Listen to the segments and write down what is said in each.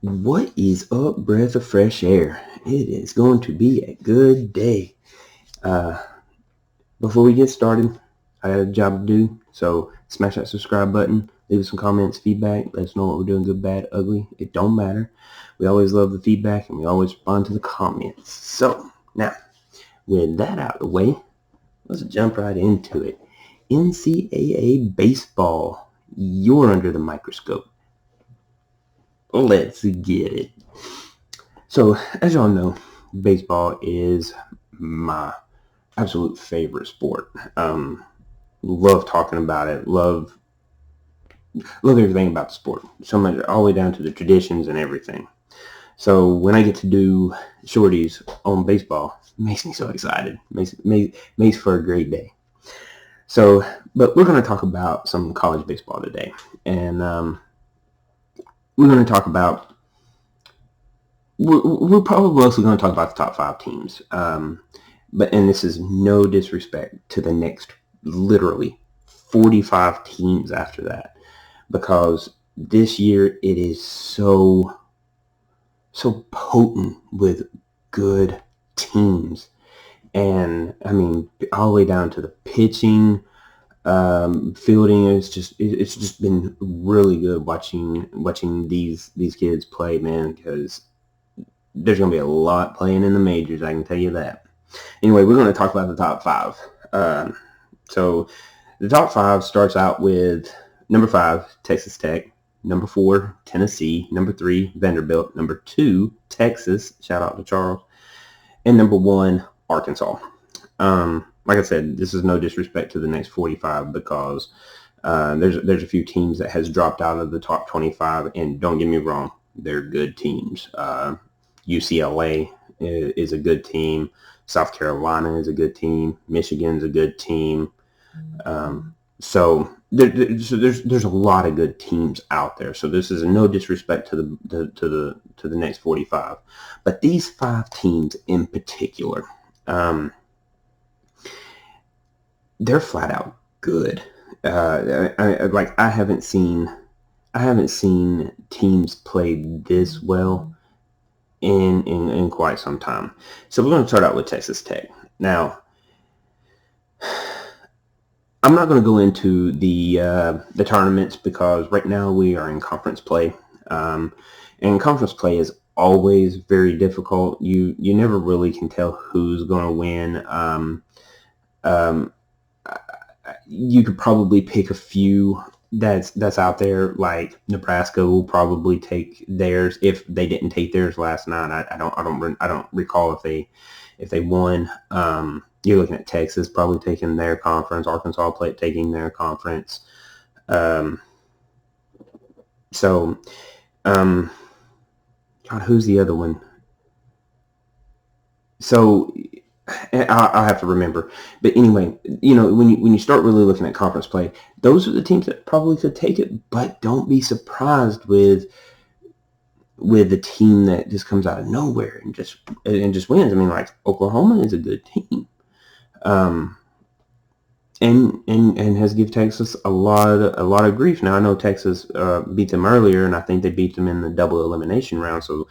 What is up, breath of fresh air? It is going to be a good day. Before we get started, I got a job to do, so smash that subscribe button, leave us some comments, feedback, let us know what we're doing, good, bad, ugly. It don't matter. We always love the feedback, and we always respond to the comments. So, now, with that out of the way, let's jump right into it. NCAA baseball, you're under the microscope. Let's get it. So, as y'all know, baseball is my absolute favorite sport. Love talking about it. Love everything about the sport. So much, all the way down to the traditions and everything. So when I get to do shorties on baseball, it makes me so excited. Makes for a great day. So, but we're going to talk about some college baseball today, and we're going to talk about. We're probably mostly going to talk about the top 5 teams. And this is no disrespect to the next literally 45 teams after that, because this year it is so potent with good teams. And I mean, all the way down to the pitching, fielding. It's just been really good watching these kids play, man, because there's going to be a lot playing in the majors, I can tell you that. Anyway, we're going to talk about the top 5. So the top 5 starts out with number 5, Texas Tech. Number 4, Tennessee. Number 3, Vanderbilt. Number 2, Texas. Shout out to Charles. And number 1, Arkansas. Like I said, this is no disrespect to the next 45, because there's a few teams that has dropped out of the top 25, and don't get me wrong, they're good teams. UCLA is a good team. South Carolina is a good team. Michigan's a good team. So there's a lot of good teams out there. So this is no disrespect to the next 45, but these 5 teams in particular, they're flat out good. I haven't seen teams play this well in quite some time. So we're going to start out with Texas Tech. Now, I'm not going to go into the tournaments, because right now we are in conference play, and conference play is always very difficult. You never really can tell who's going to win. You could probably pick a few that's out there. Like Nebraska will probably take theirs if they didn't take theirs last night. I don't recall if they won. You're looking at Texas probably taking their conference, Arkansas taking their conference. God, who's the other one? So I'll have to remember. But anyway, when you start really looking at conference play, those are the teams that probably could take it. But don't be surprised with the team that just comes out of nowhere and just wins. I mean, like Oklahoma is a good team, and has given Texas a lot of grief. Now I know Texas beat them earlier, and I think they beat them in the double elimination round. So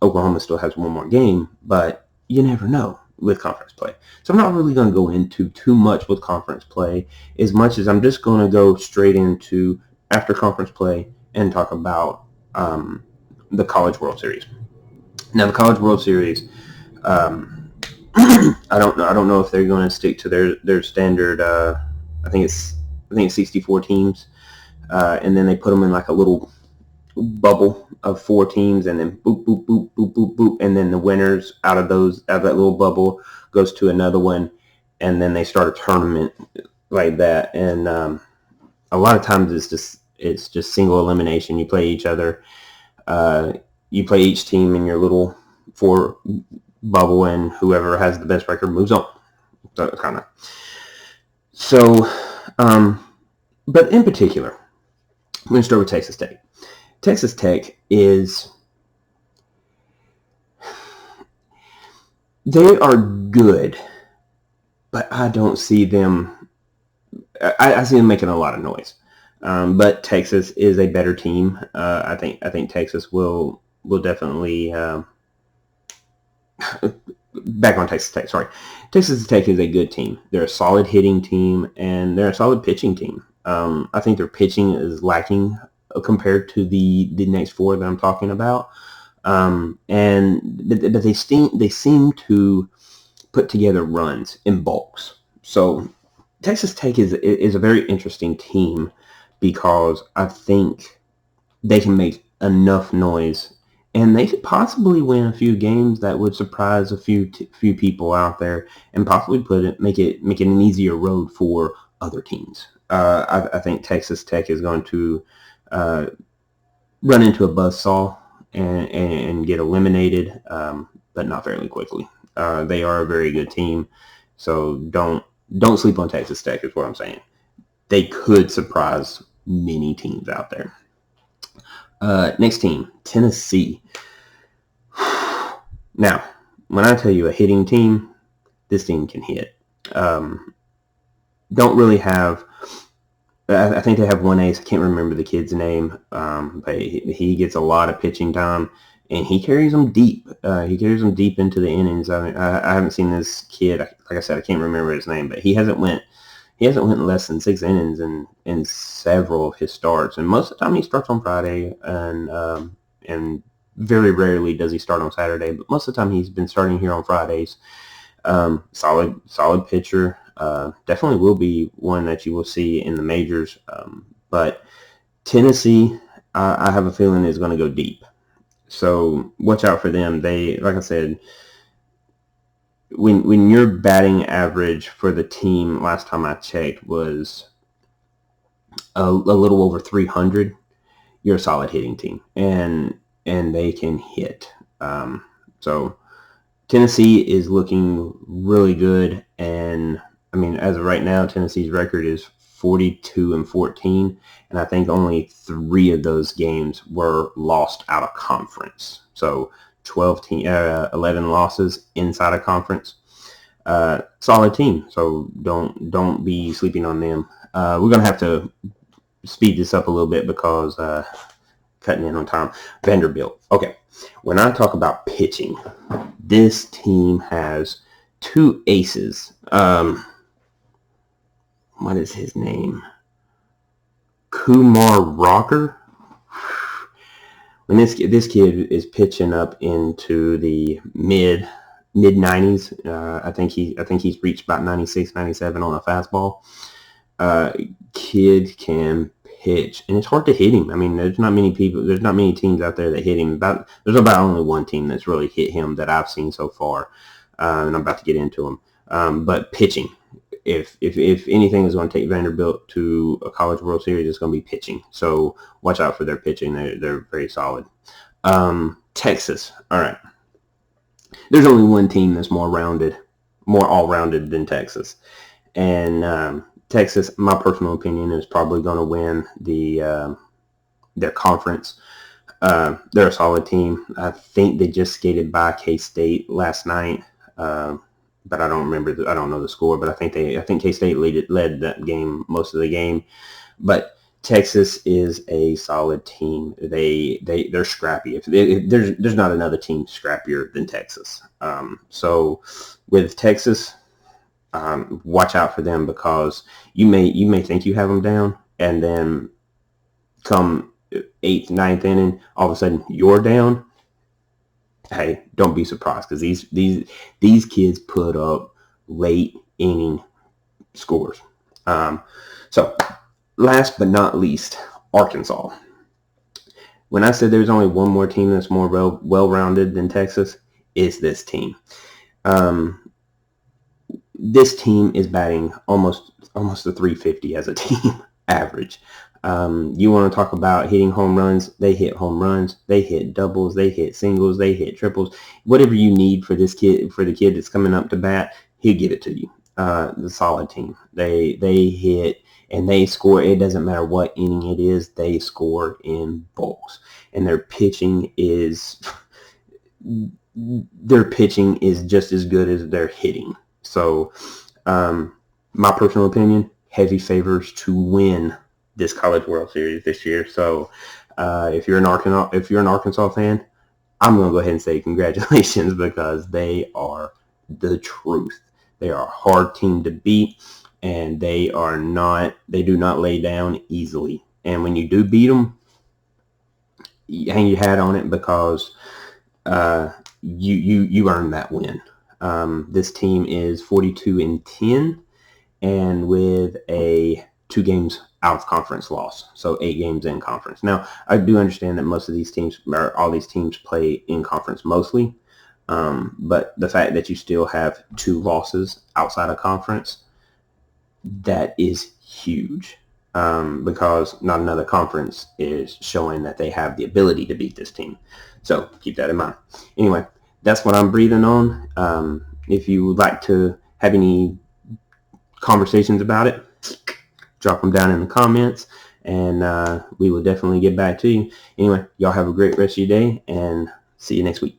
Oklahoma still has one more game, but you never know with conference play. So I'm not really going to go into too much with conference play, as much as I'm just going to go straight into after conference play and talk about the College World Series. Now the College World Series, I don't know if they're going to stick to their standard. I think it's 64 teams, and then they put them in like a little bubble of 4 teams, and then boop boop boop boop boop boop, and then the winners out of that little bubble goes to another one, and then they start a tournament like that. And a lot of times it's just single elimination. You play each other. You play each team in your little 4 bubble, and whoever has the best record moves on. So kind of. So, but in particular, I'm going to start with Texas Tech. Texas Tech they are good, but I don't see them. I see them making a lot of noise. But Texas is a better team. I think Texas will will definitely back on Texas Tech. Sorry, Texas Tech is a good team. They're a solid hitting team, and they're a solid pitching team. I think their pitching is lacking compared to the next four that I'm talking about. But they seem to put together runs in bulks. So Texas Tech is a very interesting team because I think they can make enough noise, and they could possibly win a few games that would surprise a few people out there, and possibly make it an easier road for other teams. I think Texas Tech is going to run into a buzzsaw and get eliminated, but not fairly quickly. They are a very good team, so don't sleep on Texas Tech is what I'm saying. They could surprise many teams out there. Next team, Tennessee. Now, when I tell you a hitting team, this team can hit. Don't really have. I think they have one ace. I can't remember the kid's name, but he gets a lot of pitching time, and he carries them deep. He carries them deep into the innings. I haven't seen this kid. Like I said, I can't remember his name, but he hasn't went less than 6 innings in several of his starts, and most of the time he starts on Friday, and very rarely does he start on Saturday. But most of the time he's been starting here on Fridays. Solid pitcher. Definitely will be one that you will see in the majors. But Tennessee, I have a feeling is going to go deep. So watch out for them. They, like I said, when your batting average for the team last time I checked was a little over 300, you're a solid hitting team, and they can hit. So Tennessee is looking really good, and I mean, as of right now, Tennessee's record is 42-14, and I think only 3 of those games were lost out of conference. So 11 losses inside a conference. Solid team, so don't be sleeping on them. We're gonna have to speed this up a little bit because cutting in on time. Vanderbilt. Okay, when I talk about pitching, this team has 2 aces. What is his name? Kumar Rocker. When this kid is pitching up into the mid 90s, I think he's reached about 96, 97 on a fastball. Kid can pitch, and it's hard to hit him. I mean, there's not many teams out there that hit him. There's about only one team that's really hit him that I've seen so far, and I'm about to get into him. But pitching, if anything is going to take Vanderbilt to a College World Series, it's going to be pitching. So watch out for their pitching. They're very solid. Texas. All right. There's only one team that's more all-rounded than Texas, and Texas, my personal opinion, is probably going to win their conference. They're a solid team. I think they just skated by K-State last night, but I don't remember. I don't know the score, but I think K-State led that game most of the game. But Texas is a solid team. They're scrappy. There's not another team scrappier than Texas. So with Texas, watch out for them, because you may think you have them down, and then come 8th, 9th inning, all of a sudden you're down. Hey, don't be surprised, because these kids put up late inning scores. So last but not least, Arkansas. When I said there's only one more team that's more well-rounded than Texas, it's this team. This team is batting almost a 350 as a team average. You want to talk about hitting home runs? They hit home runs. They hit doubles. They hit singles. They hit triples. Whatever you need for the kid that's coming up to bat, he'll give it to you. The solid team. They hit and they score. It doesn't matter what inning it is. They score in bulks, and their pitching is just as good as their hitting. So, my personal opinion, heavy favors to win this College World Series this year. So, if you're an Arkansas fan, I'm going to go ahead and say congratulations because they are the truth. They are a hard team to beat, and they do not lay down easily. And when you do beat them, you hang your hat on it because you earned that win. This team is 42-10, and with a 2 games out of conference loss, so 8 games in conference. Now, I do understand that most of these teams, or all these teams, play in conference mostly, but the fact that you still have 2 losses outside of conference, that is huge, because not another conference is showing that they have the ability to beat this team. So keep that in mind. Anyway, that's what I'm breathing on. If you would like to have any conversations about it, drop them down in the comments, and we will definitely get back to you. Anyway, y'all have a great rest of your day, and see you next week.